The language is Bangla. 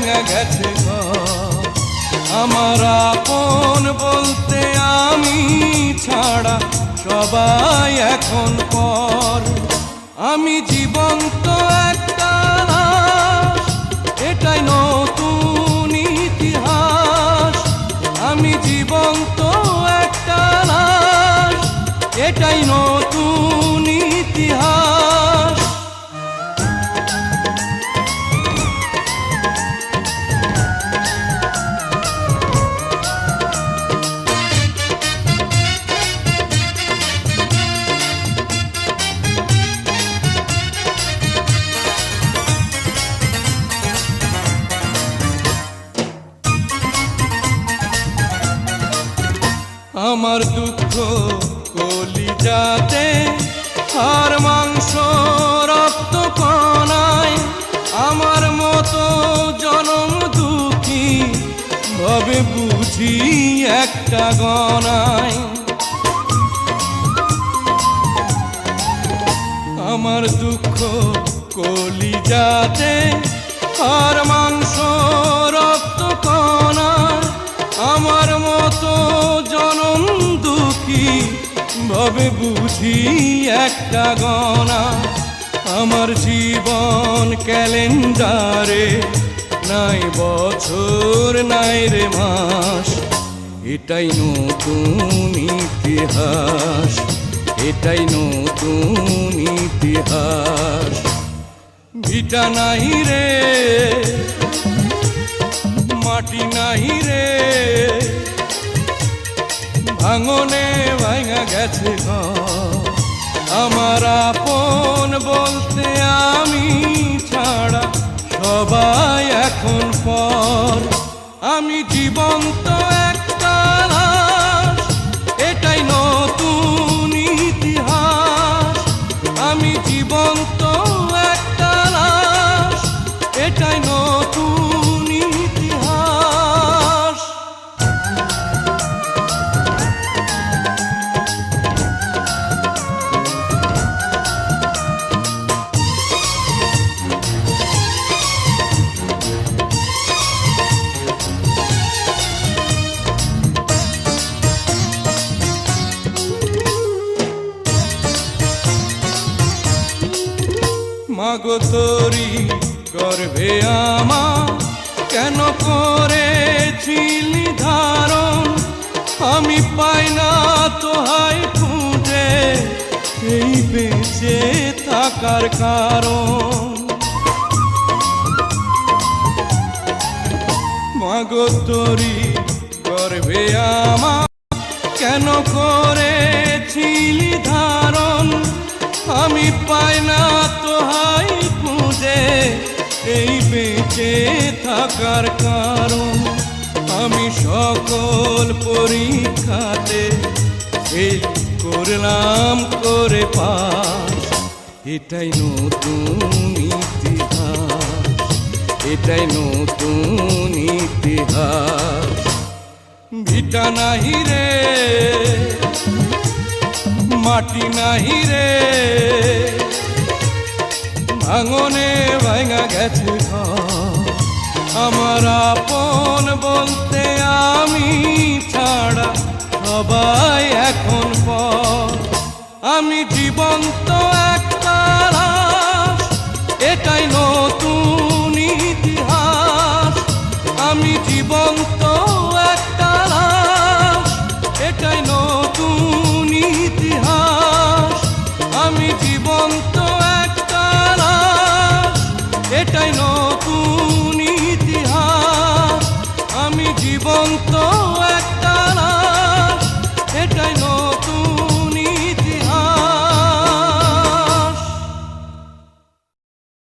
ভাঙা গেছে ঘর। আমার আপন বলতে আমি ছাড়া সবাই এখন পর। আমি জীবন্ত একটা লাশ, এটাই নতুন ইতিহাস। আমি জীবন্ত একটা লাশ, এটাই নতুন ইতিহাস। আমার দুঃখ কলিজাতে, আর মাংস রক্ত কণায়। আমার মতো জনম দুঃখী ভাবে বুঝি একটা গণায়। আমার দুঃখ কলিজাতে, আর মাংস রক্ত কণায়। আমার মতো জনম দুঃখী ভাবে বুঝি একটা গণা। আমার জীবন ক্যালেন্ডারে নাই বছর নাই রে মাস, এটাই নতুন ইতিহাস, এটাই নতুন ইতিহাস। ভিটা নাই রে, মাটি নাই রে, ভাঙনে ভাঙা গেছে ঘর। আমার আপন বলতে আমি ছাড়া সবাই এখন পর। আমি জীবন্ত একটা লাশ, এটাই নতুন ইতিহাস। আমি জীবন্ত একটা লাশ, এটাই নতুন ইতিহাস। মাগো তোরি গর্ভে আমার কেন করেছিলি ধারণ? আমি পাই না তোহাই খুঁজে এই বেঁচে থাকার কারণ। মাগো তোরি গর্ভে আমার কেন করেছিলি ধারণ? আমি পাই না তোহাই খুঁজে এই বেঁচে থাকার কারণ। আমি সকল পরীক্ষাতে ফেল করলাম করে পাস, এটাই নতুন ইতিহাস, এটাই নতুন ইতিহাস। ভিটা নাহি রে, মাটি নাহি রে, ভাঙনে ভাঙা গেছে ঘর। আমার আপন বলতে আমি ছাড়া সবাই এখন পর। আমি জীবন্ত